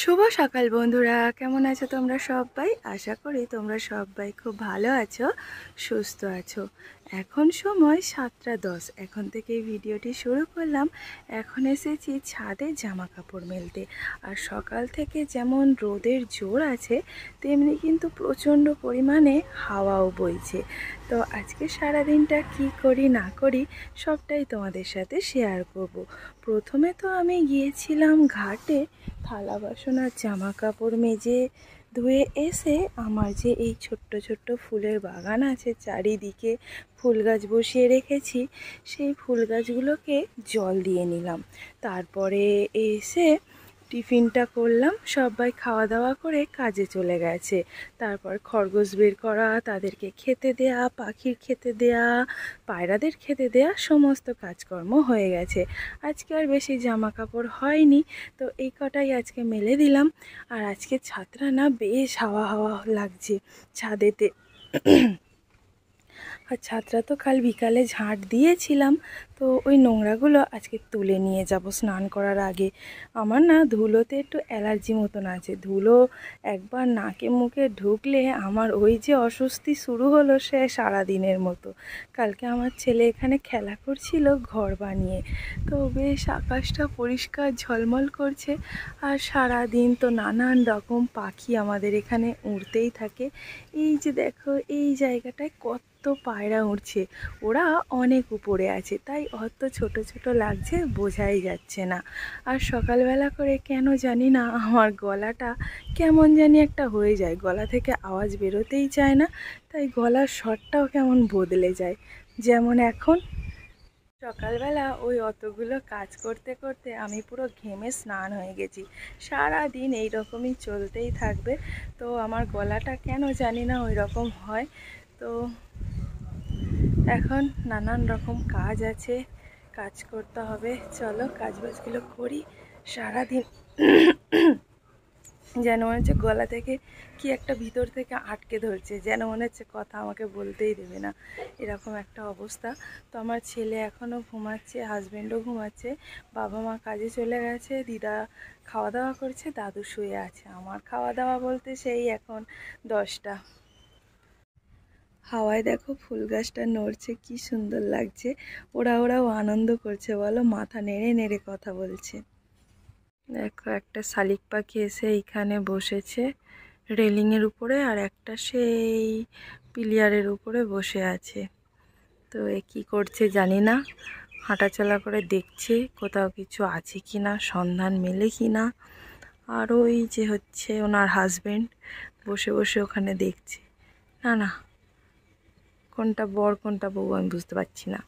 শুভ সকাল বন্ধুরা, কেমন আছো তোমরা সবাই? আশা করি তোমরা সবাই খুব ভালো আছো, সুস্থ আছো। এখন সময় 7:10। এখন থেকে এই ভিডিওটি শুরু করলাম। এখন এসেছি ছাদে জামা কাপড় মেলতে। আর সকাল থেকে যেমন রোদের জোর আছে, তেমনি কিন্তু প্রচণ্ড পরিমাণে হাওয়াও বইছে। তো আজকে সারাদিনটা কি করি না করি সবটাই তোমাদের সাথে শেয়ার করব। প্রথমে তো আমি গিয়েছিলাম ঘাটে থালা বাসন আর জামা কাপড় মেজে ধুয়ে এসে আমার যে এই ছোট্ট ছোট্ট ফুলের বাগান আছে, চারিদিকে ফুল গাছ বসিয়ে রেখেছি, সেই ফুল গাছগুলোকে জল দিয়ে নিলাম। তারপরে এসে টিফিনটা করলাম, সবাই খাওয়া দাওয়া করে কাজে চলে গেছে। তারপর খরগোশ বের করা, তাদেরকে খেতে দেয়া, পাখির খেতে দেয়া, পায়রাদের খেতে দেয়া, সমস্ত কাজকর্ম হয়ে গেছে। আজকে আর বেশি জামা কাপড় হয়নি, তো এই কটাই আজকে মেলে দিলাম। আর আজকে ছাদটা না বেশ হাওয়া হাওয়া লাগছে ছাদেতে। আর ছাদটা তো কাল বিকালে ঝাঁট দিয়েছিলাম, তো ওই নোংরাগুলো আজকে তুলে নিয়ে যাব স্নান করার আগে। আমার না ধুলোতে একটু অ্যালার্জি মতন আছে। ধুলো একবার নাকে মুখে ঢুকলে আমার ওই যে অস্বস্তি শুরু হলো, সে সারাদিনের মতো। কালকে আমার ছেলে এখানে খেলা করছিল ঘর বানিয়ে, তো বেশ আকাশটা পরিষ্কার ঝলমল করছে। আর সারাদিন তো নানান রকম পাখি আমাদের এখানে উড়তেই থাকে। এই যে দেখো, এই জায়গাটায় কত পায়রা উড়ছে। ওরা অনেক উপরে আছে, তাই অত ছোট ছোট লাগছে, বোঝাই যাচ্ছে না। আর সকালবেলা করে কেন জানি না আমার গলাটা কেমন জানি একটা হয়ে যায়, গলা থেকে আওয়াজ বেরোতেই চায় না, তাই গলার স্বরটাও কেমন বদলে যায়। যেমন এখন সকালবেলা ওই অতগুলো কাজ করতে করতে আমি পুরো ঘেমে স্নান হয়ে গেছি। সারা দিন এই রকমই চলতেই থাকবে, তো আমার গলাটা কেন জানি না ওই রকম হয়। তো এখন নানান রকম কাজ আছে, কাজ করতে হবে। চলো কাজবাজগুলো করি। সারাদিন যেন মনে হচ্ছে গলা থেকে কি একটা ভিতর থেকে আটকে ধরছে, যেন মনে হচ্ছে কথা আমাকে বলতেই দেবে না, এরকম একটা অবস্থা। তো আমার ছেলে এখনও ঘুমাচ্ছে, হাজব্যান্ডও ঘুমাচ্ছে, বাবা মা কাজে চলে গেছে, দিদা খাওয়া দাওয়া করছে, দাদু শুয়ে আছে। আমার খাওয়া দাওয়া বলতে সেই এখন 10টা। হাওয়ায় দেখো ফুল গাছটা নড়ছে, কি সুন্দর লাগছে। ওরাও আনন্দ করছে, বলো, মাথা নেড়ে নেড়ে কথা বলছে। দেখো একটা শালিক পাখি এসে এইখানে বসেছে রেলিংয়ের উপরে, আর একটা সেই পিলিয়ারের উপরে বসে আছে। তো এ কী করছে জানি না, হাঁটাচলা করে দেখছে কোথাও কিছু আছে কি না, সন্ধান মেলে কি না। আর ওই যে হচ্ছে ওনার হাজবেন্ড বসে বসে ওখানে দেখছে। না না, কোনটা বর কোনটা বউ আমি বুঝতে পারছি না।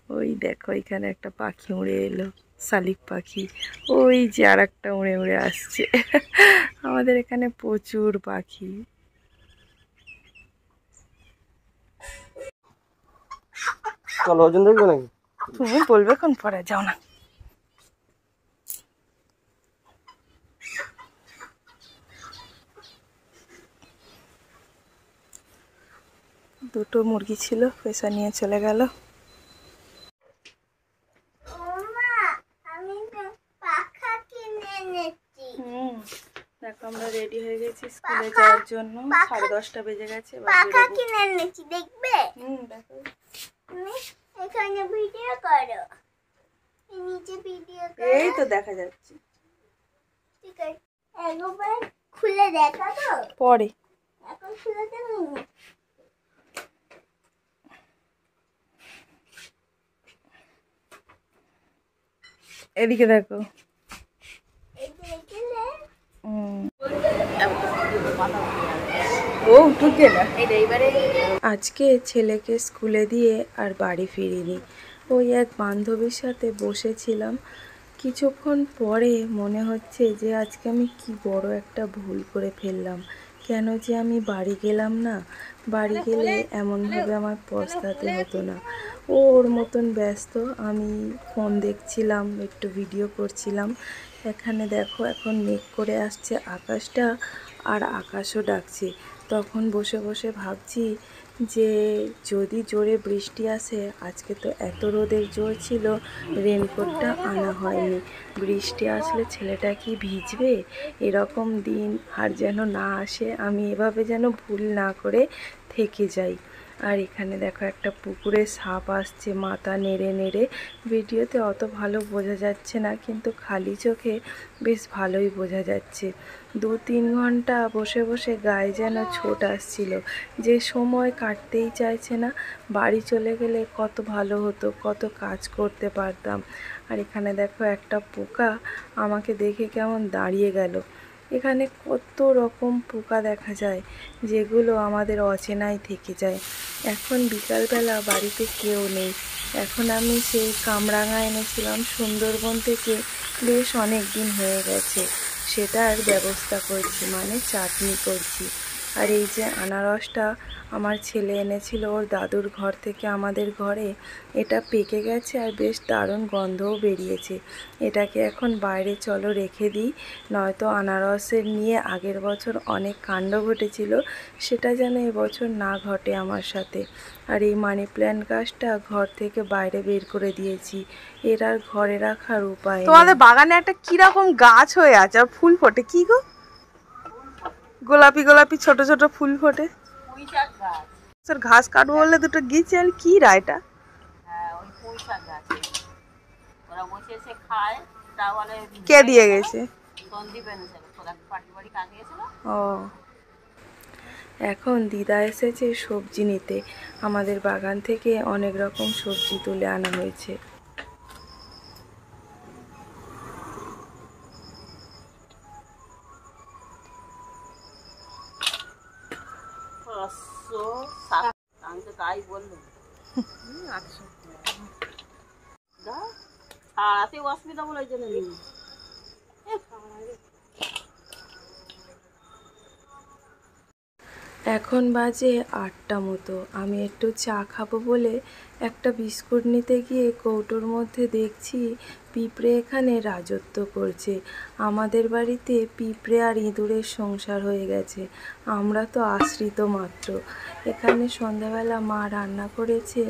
ওই দেখো এখানে একটা পাখি উড়ে এলো, শালিক পাখি। ওই যে আর একটা উড়ে উড়ে আসছে। আমাদের এখানে প্রচুর পাখি। তুমি বলবে কোন পরে, যাও না। দুটো মুরগি ছিল, পয়সা নিয়ে চলে গেল। দেখো আমরা রেডি হয়ে গেছি স্কুলে যাওয়ার জন্য। 10:30 বেজে গেছে। দেখবে? দেখো এখানে ভিডিও করো, নিচে ভিডিও করো। এই তো দেখা যাচ্ছে। ঠিক আছে, একবার খুলে দেখাবো পরে। এখন খুলে দেবো। এদিকে দেখো। ও ঢুকে না। আজকে ছেলেকে স্কুলে দিয়ে আর বাড়ি ফিরিনি। ওই এক বান্ধবীর সাথে বসেছিলাম, কিছুক্ষণ পরে মনে হচ্ছে যে আজকে আমি কি বড় একটা ভুল করে ফেললাম। কেন যে আমি বাড়ি গেলাম না, বাড়ি গেলে এমনভাবে আমার পস্তাতে হতো না। ওর মতন ব্যস্ত, আমি ফোন দেখছিলাম, একটু ভিডিও করছিলাম। এখানে দেখো এখন মেঘ করে আসছে আকাশটা, আর আকাশও ডাকছে। তখন বসে বসে ভাবছি যে যদি জোরে বৃষ্টি আসে, আজকে তো এত রোদের জোর ছিল, রেনকোটটা আনা হয়নি। বৃষ্টি আসলে ছেলেটা কি ভিজবে? এরকম দিন আর যেন না আসে, আমি এভাবে যেন ভুল না করে থেকে যাই। আর এখানে দেখো একটা পুকুরে সাপ আসছে মাথা নেড়ে নেড়ে। ভিডিওতে অত ভালো বোঝা যাচ্ছে না, কিন্তু খালি চোখে বেশ ভালোই বোঝা যাচ্ছে। 2-3 ঘন্টা বসে বসে গায়ে যেন ছোট আসছিল, যে সময় কাটতেই চাইছে না। বাড়ি চলে গেলে কত ভালো হতো, কত কাজ করতে পারতাম। আর এখানে দেখো একটা পোকা আমাকে দেখে কেমন দাঁড়িয়ে গেল। এখানে কত রকম পোকা দেখা যায়, যেগুলো আমাদের অচেনাই থেকে যায়। এখন বিকালবেলা বাড়িতে কেউ নেই। এখন আমি সেই কামরাঙা এনেছিলাম সুন্দরবন থেকে, বেশ অনেক দিন হয়ে গেছে। সেটার ব্যবস্থা করছি, মানে চাটনি করছি। আর এই যে আনারসটা আমার ছেলে এনেছিল ওর দাদুর ঘর থেকে আমাদের ঘরে, এটা পেকে গেছে আর বেশ দারুণ গন্ধও বেরিয়েছে। এটাকে এখন বাইরে চলো রেখে দিই, নয়তো আনারসের নিয়ে আগের বছর অনেক কাণ্ড ঘটেছিল, সেটা যেন এবছর না ঘটে আমার সাথে। আর এই মানি প্ল্যান্ট গাছটা ঘর থেকে বাইরে বের করে দিয়েছি, এর আর ঘরে রাখার উপায় নেই। তোমাদের বাগানে একটা কিরকম গাছ হয়ে আছে আর ফুল ফোটে, কি গো? গোলাপি গোলাপি ছোট ছোট ফুল ফোটে। ঘাস কাটবো বলে দুটো গিয়েছে, আর কি রায়টা? কে দিয়ে গেছে? ও, এখন দিদা এসেছে সবজি নিতে, আমাদের বাগান থেকে অনেক রকম সবজি তুলে আনা হয়েছে। অসুবিধা বলে জন্য নিই। এখন বাজে 8টা মতো। আমি একটু চা খাবো বলে একটা বিস্কুট নিতে গিয়ে কৌটোর মধ্যে দেখছি পিঁপড়ে এখানে রাজত্ব করছে। আমাদের বাড়িতে পিঁপড়ে আর ইঁদুরের সংসার হয়ে গেছে, আমরা তো আশ্রিত মাত্র। এখানে সন্ধ্যাবেলা মা রান্না করেছে,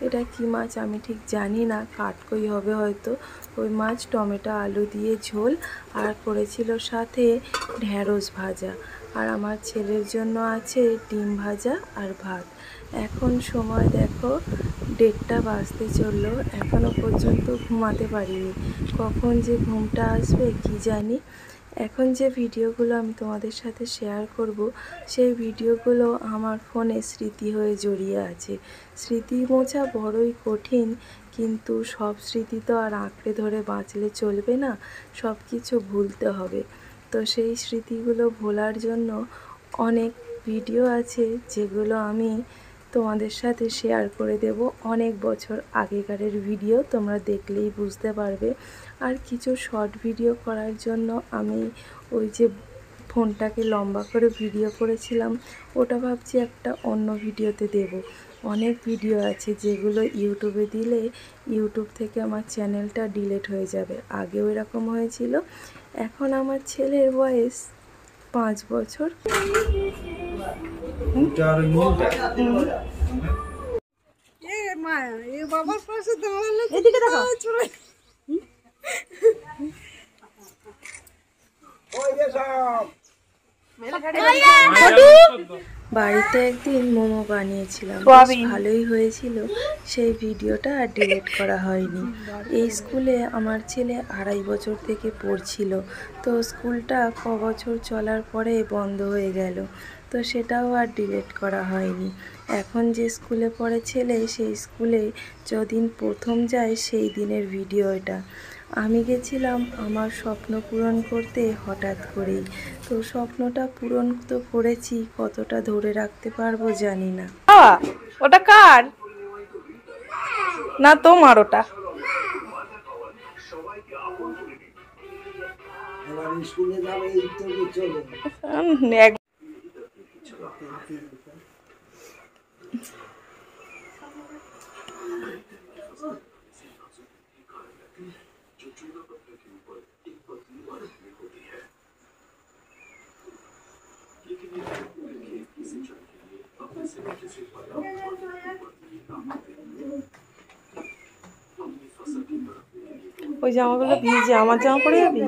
এটা কি মাছ আমি ঠিক জানি না, কাটকই হবে হয়তো। ওই মাছ টমেটো আলু দিয়ে ঝোল, আর করেছিল সাথে ঢ্যাঁড়স ভাজা। আর আমার ছেলের জন্য আছে ডিম ভাজা আর ভাত। এখন সময় দেখো 1:30 বাজতে চললো, এখনও পর্যন্ত ঘুমাতে পারিনি। কখন যে ঘুমটা আসবে কি জানি। এখন যে ভিডিওগুলো আমি তোমাদের সাথে শেয়ার করব, সেই ভিডিওগুলো আমার ফোনে স্মৃতি হয়ে জড়িয়ে আছে। স্মৃতি মোছা বড়ই কঠিন, কিন্তু সব স্মৃতি তো আর আঁকড়ে ধরে বাঁচলে চলবে না, সব কিছু ভুলতে হবে। তো সেই স্মৃতিগুলো ভোলার জন্য অনেক ভিডিও আছে, যেগুলো আমি তোমাদের সাথে শেয়ার করে দেব। অনেক বছর আগেকারের ভিডিও, তোমরা দেখলেই বুঝতে পারবে। আর কিছু শর্ট ভিডিও করার জন্য আমি ওই যে ফোনটাকে লম্বা করে ভিডিও করেছিলাম, ওটা ভাবছি একটা অন্য ভিডিওতে দেব। অনেক ভিডিও আছে যেগুলো ইউটিউবে দিলে ইউটিউব থেকে আমার চ্যানেলটা ডিলিট হয়ে যাবে, আগেও এরকম হয়েছিল। এখন আমার ছেলের বয়স 5 বছর। এদিকে দেখো। বাড়িতে একদিন মোমো বানিয়েছিলাম, বেশ ভালোই হয়েছিল। সেই ভিডিওটা আর ডিলিট করা হয়নি। এই স্কুলে আমার ছেলে 2.5 বছর থেকে পড়ছিল, তো স্কুলটা বছর চলার পরে বন্ধ হয়ে গেল, তো সেটাও আর ডিলিট করা হয়নি। এখন যে স্কুলে পড়ে ছেলে, সেই স্কুলে যদিন প্রথম যায় সেই দিনের ভিডিও এটা। আমি গেছিলাম আমার স্বপ্ন পূরণ করতে হঠাৎ করেই, তো স্বপ্নটা পূরণ তো করেছি, কতটা ধরে রাখতে পারবো জানি না। ওটা কার? না তোমার ওটা? ওই জামাগুলো ভিজে, আমার জামা পরে যাবি?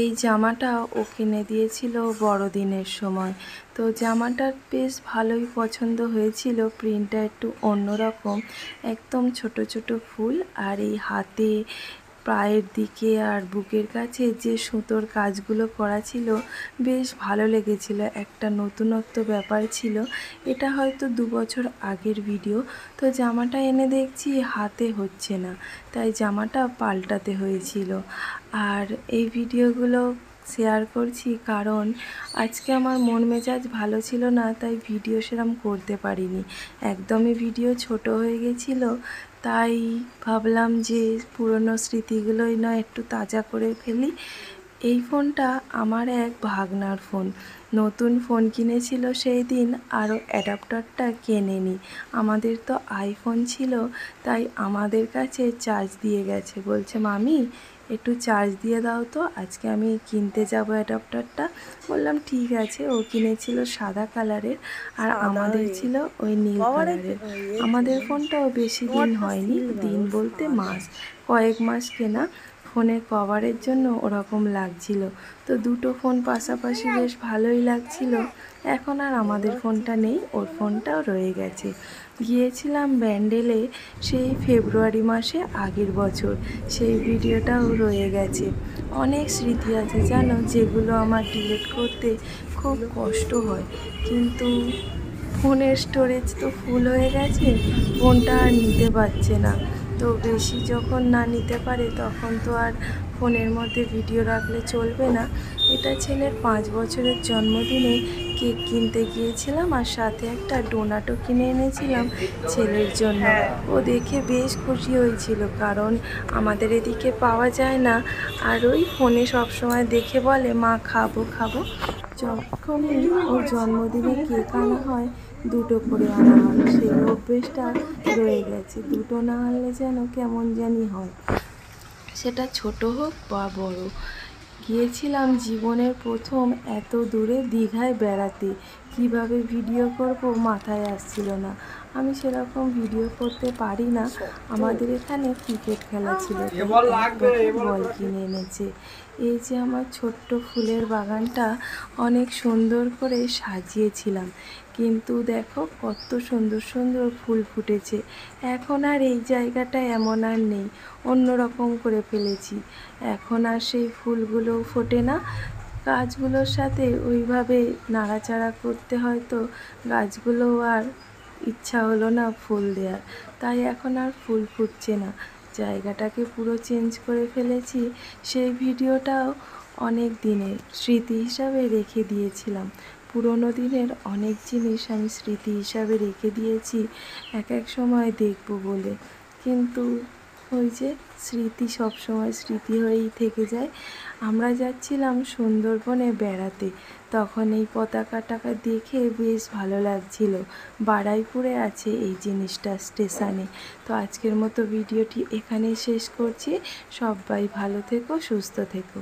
এই জামাটা ও কিনে দিয়েছিল বড়দিনের সময়। তো জামাটার বেশ ভালোই পছন্দ হয়েছিল, প্রিন্টটা একটু অন্যরকম, একদম ছোট ছোট ফুল, আর এই হাতে পায়ের দিকে আর বুকের কাছে যে সুতোর কাজগুলো করা ছিল বেশ ভালো লেগেছিল, একটা নতুনত্ব ব্যাপার ছিল। এটা হয়তো 2 বছর আগের ভিডিও। তো জামাটা এনে দেখছি হাতে হচ্ছে না, তাই জামাটা পাল্টাতে হয়েছিল। আর এই ভিডিওগুলো শেয়ার করছি কারণ আজকে আমার মন মেজাজ ভালো ছিল না, তাই ভিডিও সেরকম করতে পারিনি, একদমই ভিডিও ছোট হয়ে গেছিলো। তাই ভাবলাম যে পুরনো স্মৃতিগুলোই না একটু তাজা করে ফেলি। এই ফোনটা আমার এক ভাগনার ফোন, নতুন ফোন কিনেছিল সেই দিন, আরও অ্যাডাপ্টারটা কেনেনি। আমাদের তো আইফোন ছিল, তাই আমাদের কাছে চার্জ দিয়ে গেছে, বলছে মামি একটু চার্জ দিয়ে দাও তো, আজকে আমি কিনতে যাব অ্যাডাপ্টারটা। বললাম ঠিক আছে। ও কিনেছিল সাদা কালারের, আর আমাদের ছিল ওই নীল কালারের। আমাদের ফোনটাও বেশি দিন হয়নি, দিন বলতে মাস কয়েক মাস কেনা। ফোনের কভারের জন্য ওরকম লাগছিল। তো দুটো ফোন পাশাপাশি বেশ ভালোই লাগছিল। এখন আর আমাদের ফোনটা নেই, ওর ফোনটাও রয়ে গেছে। গিয়েছিলাম ব্যান্ডেলে সেই ফেব্রুয়ারি মাসে আগের বছর, সেই ভিডিওটাও রয়ে গেছে। অনেক স্মৃতি আছে জানো, যেগুলো আমার ডিলিট করতে খুব কষ্ট হয়, কিন্তু ফোনের স্টোরেজ তো ফুল হয়ে গেছে, ফোনটা আর নিতে পারছে না। তো বেশি যখন না নিতে পারে তখন তো আর ফোনের মধ্যে ভিডিও রাখলে চলবে না। এটা ছেলের 5 বছরের জন্মদিনে কেক কিনতে গিয়েছিলাম, আর সাথে একটা ডোনাটও কিনে এনেছিলাম ছেলের জন্য। ও দেখে বেশ খুশি হয়েছিল, কারণ আমাদের এদিকে পাওয়া যায় না। আর ওই ফোনে সবসময় দেখে বলে মা খাবো খাবো। যখনই ওর জন্মদিনে কেক আনা হয় 2টো করে আনা হয়, সেই অভ্যেসটা রয়ে গেছে। 2টো না আনলে যেন কেমন জানি হয়, সেটা ছোট হোক বা বড়। গিয়েছিলাম জীবনের প্রথম এত দূরে দীঘায় বেড়াতে, কিভাবে ভিডিও করব মাথায় আসছিল না। আমি সেরকম ভিডিও করতে পারি না। আমাদের এখানে ক্রিকেট খেলা ছিল, বল কিনে এনেছে। এই যে আমার ছোট্ট ফুলের বাগানটা অনেক সুন্দর করে সাজিয়েছিলাম, কিন্তু দেখো কত সুন্দর সুন্দর ফুল ফুটেছে। এখন আর এই জায়গাটা এমন আর নেই, অন্যরকম করে ফেলেছি। এখন আর সেই ফুলগুলো ফোটে না। গাছগুলোর সাথে ওইভাবে নাড়াচাড়া করতে হয়তো গাছগুলো আর ইচ্ছা হলো না ফুল দেওয়ার, তাই এখন আর ফুল ফুটছে না। জায়গাটাকে পুরো চেঞ্জ করে ফেলেছি। সেই ভিডিওটাও অনেক দিনের স্মৃতি হিসাবে রেখে দিয়েছিলাম। পুরনো দিনের অনেক জিনিস আমি স্মৃতি হিসাবে রেখে দিয়েছি, এক এক সময় দেখব বলে। কিন্তু ওই যে স্মৃতি সব সময় স্মৃতি হয়েই থেকে যায়। আমরা যাচ্ছিলাম সুন্দরবনে বেড়াতে, তখন এই পতাকাটাকে দেখে বেশ ভালো লাগছিল। বারুইপুরে আছে এই জিনিসটা স্টেশনে। তো আজকের মতো ভিডিওটি এখানেই শেষ করছি। সবাই ভালো থেকো, সুস্থ থেকো।